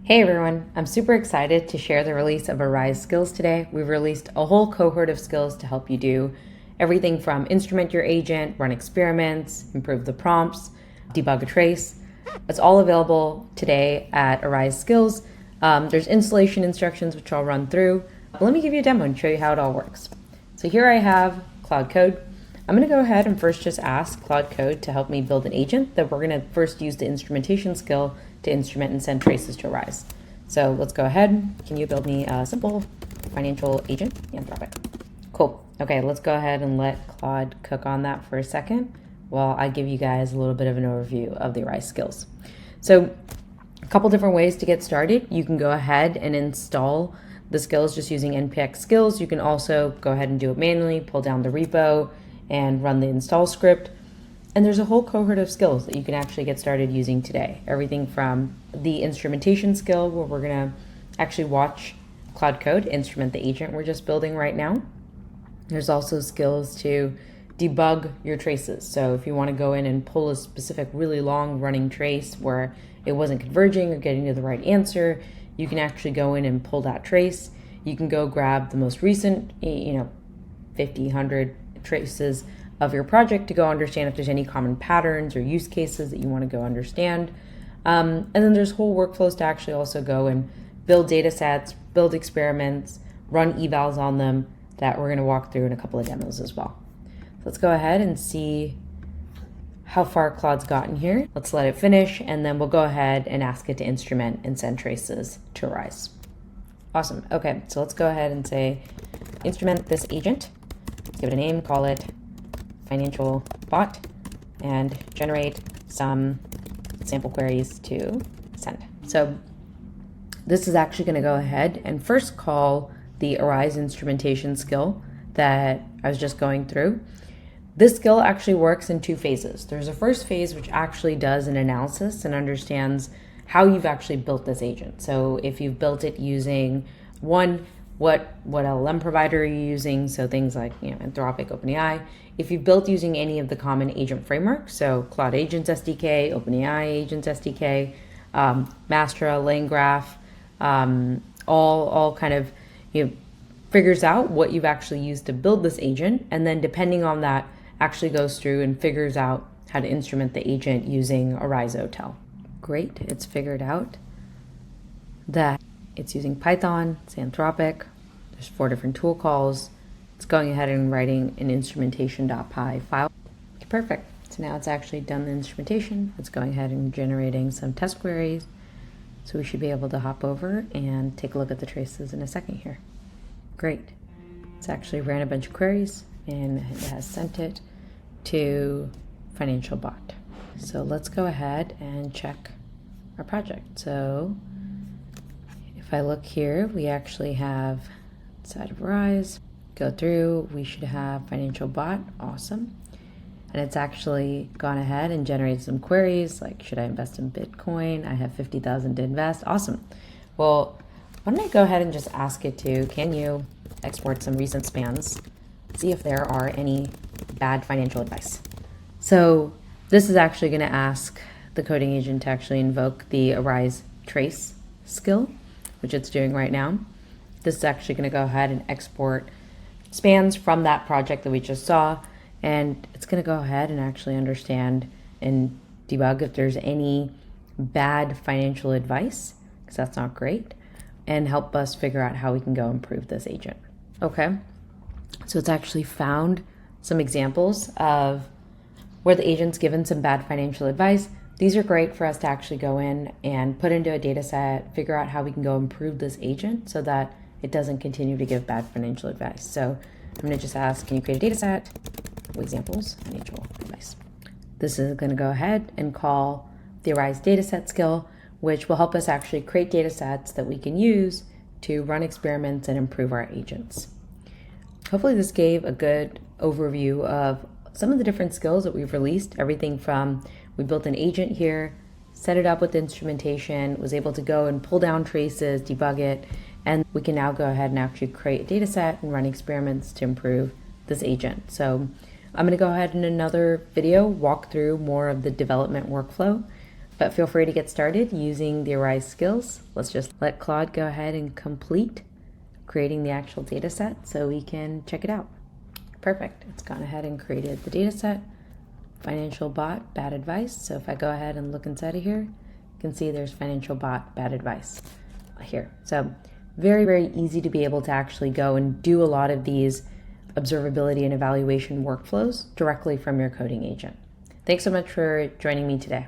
Hey everyone, I'm super excited to share the release of Arize Skills today. We've released a whole cohort of skills to help you do everything from instrument your agent, run experiments, improve the prompts, debug a trace. It's all available today at Arize Skills. There's installation instructions which I'll run through. But let me give you a demo and show you how it all works. So here I have Claude Code. I'm going to go ahead and first just ask Claude Code to help me build an agent that we're going to first use the instrumentation skill to instrument and send traces to Arize. So let's go ahead. Can you build me a simple financial agent? Anthropic. Cool. Okay, let's go ahead and let Claude cook on that for a second while I give you guys a little bit of an overview of the Arize skills. So a couple different ways to get started. You can go ahead and install the skills just using npx skills. You can also go ahead and do it manually, pull down the repo and run the install script. And there's a whole cohort of skills that you can actually get started using today. Everything from the instrumentation skill, where we're gonna actually watch Claude Code instrument the agent we're just building right now. There's also skills to debug your traces. So if you wanna go in and pull a specific really long running trace where it wasn't converging or getting to the right answer, you can actually go in and pull that trace. You can go grab the most recent, 50, 100 traces of your project to go understand if there's any common patterns or use cases that you want to go understand. And then there's whole workflows to actually also go and build data sets, build experiments, run evals on them that we're going to walk through in a couple of demos as well. So let's go ahead and see how far Claude's gotten here. Let's let it finish, and then we'll go ahead and ask it to instrument and send traces to Arize. Awesome. Okay, so let's go ahead and say, instrument this agent. Let's give it a name, call it financial bot, and generate some sample queries to send. So this is actually going to go ahead and first call the Arize instrumentation skill that I was just going through. This skill actually works in two phases. There's a first phase which actually does an analysis and understands how you've actually built this agent. So if you've built it using what LLM provider are you using? So things like Anthropic, OpenAI. If you've built using any of the common agent frameworks, so Cloud Agents SDK, OpenAI Agents SDK, Mastra, LangGraph, all kind of figures out what you've actually used to build this agent, and then depending on that, actually goes through and figures out how to instrument the agent using Arize OTel. Great, it's figured out that it's using Python, it's Anthropic, there's 4 different tool calls. It's going ahead and writing an instrumentation.py file. Okay, perfect. So now it's actually done the instrumentation. It's going ahead and generating some test queries. So we should be able to hop over and take a look at the traces in a second here. Great. It's actually ran a bunch of queries and it has sent it to Financial Bot. So let's go ahead and check our project. So if I look here, we actually have inside of Arize, go through, we should have Financial Bot, awesome. And it's actually gone ahead and generated some queries like, should I invest in Bitcoin? I have 50,000 to invest, awesome. Well, why don't I go ahead and just ask it to, can you export some recent spans, see if there are any bad financial advice. So this is actually gonna ask the coding agent to actually invoke the Arize trace skill, which it's doing right now. This is actually going to go ahead and export spans from that project that we just saw, and it's going to go ahead and actually understand and debug if there's any bad financial advice, because that's not great, and help us figure out how we can go improve this agent. Okay, so it's actually found some examples of where the agent's given some bad financial advice. These are great for us to actually go in and put into a data set, figure out how we can go improve this agent so that it doesn't continue to give bad financial advice. So I'm going to just ask, can you create a data set? Examples, financial advice. This is going to go ahead and call the Arize dataset skill, which will help us actually create data sets that we can use to run experiments and improve our agents. Hopefully this gave a good overview of some of the different skills that we've released, everything from we built an agent here, set it up with instrumentation, was able to go and pull down traces, debug it, and we can now go ahead and actually create a data set and run experiments to improve this agent. So I'm going to go ahead in another video walk through more of the development workflow But feel free to get started using the Arize skills. Let's just let Claude go ahead and complete creating the actual data set so we can check it out. Perfect. It's gone ahead and created the data set. Financial bot, bad advice. So if I go ahead and look inside of here, you can see there's financial bot, bad advice here. So very, very easy to be able to actually go and do a lot of these observability and evaluation workflows directly from your coding agent. Thanks so much for joining me today.